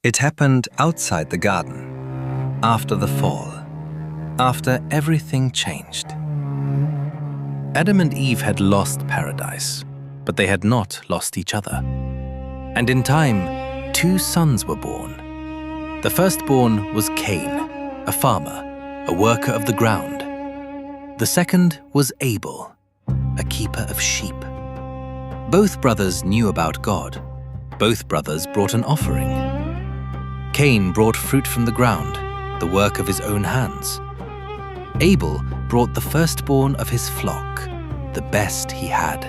It happened outside the garden, after the fall, after everything changed. Adam and Eve had lost paradise, but they had not lost each other. And in time, 2 sons were born. The firstborn was Cain, a farmer, a worker of the ground. The second was Abel, a keeper of sheep. Both brothers knew about God. Both brothers brought an offering. Cain brought fruit from the ground, the work of his own hands. Abel brought the firstborn of his flock, the best he had,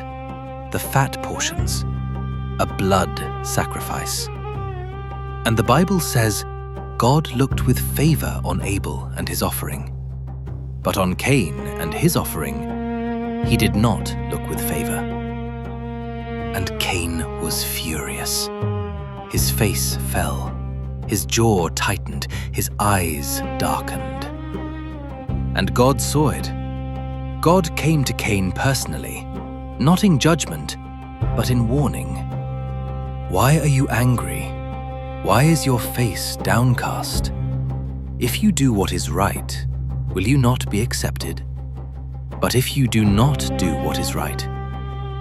the fat portions, a blood sacrifice. And the Bible says, God looked with favor on Abel and his offering. But on Cain and his offering, he did not look with favor. And Cain was furious. His face fell, his jaw tightened, his eyes darkened. And God saw it. God came to Cain personally, not in judgment, but in warning. Why are you angry? Why is your face downcast? If you do what is right, will you not be accepted? But if you do not do what is right,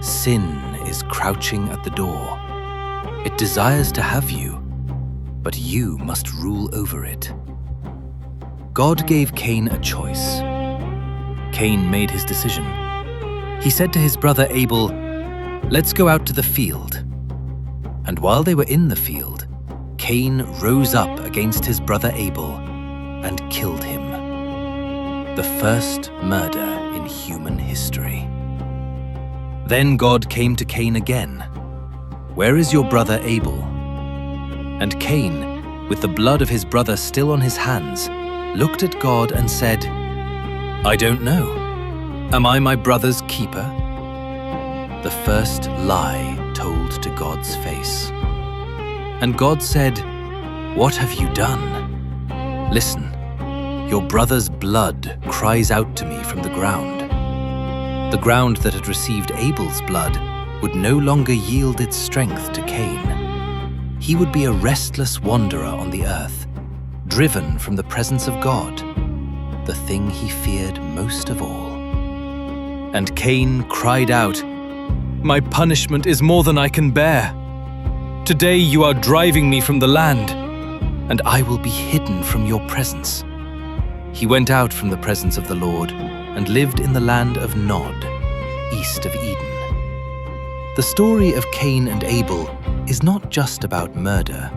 sin is crouching at the door. It desires to have you, but you must rule over it. God gave Cain a choice. Cain made his decision. He said to his brother Abel, "Let's go out to the field." And while they were in the field, Cain rose up against his brother Abel and killed him. The first murder in human history. Then God came to Cain again. "Where is your brother Abel?" And Cain, with the blood of his brother still on his hands, looked at God and said, "I don't know. Am I my brother's keeper?" The first lie told to God's face. And God said, "What have you done? Listen, your brother's blood cries out to me from the ground." The ground that had received Abel's blood would no longer yield its strength to Cain. He would be a restless wanderer on the earth, driven from the presence of God, the thing he feared most of all. And Cain cried out, "My punishment is more than I can bear. Today you are driving me from the land, and I will be hidden from your presence." He went out from the presence of the Lord and lived in the land of Nod, east of Eden. The story of Cain and Abel is not just about murder.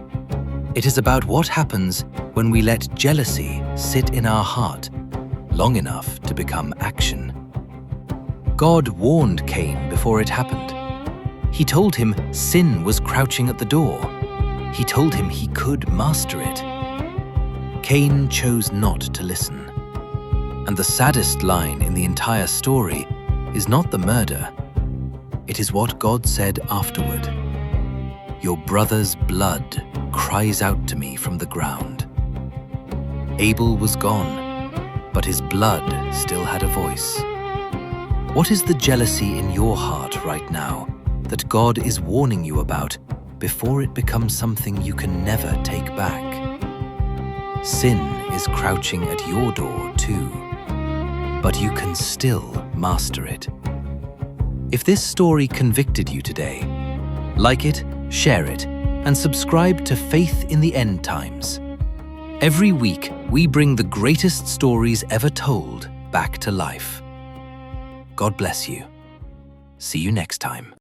It is about what happens when we let jealousy sit in our heart long enough to become action. God warned Cain before it happened. He told him sin was crouching at the door. He told him he could master it. Cain chose not to listen. And the saddest line in the entire story is not the murder. It is what God said afterward. "Your brother's blood cries out to me from the ground." Abel was gone, but his blood still had a voice. What is the jealousy in your heart right now that God is warning you about before it becomes something you can never take back? Sin is crouching at your door too, but you can still master it. If this story convicted you today, like it, share it, and subscribe to Faith in the End Times. Every week, we bring the greatest stories ever told back to life. God bless you. See you next time.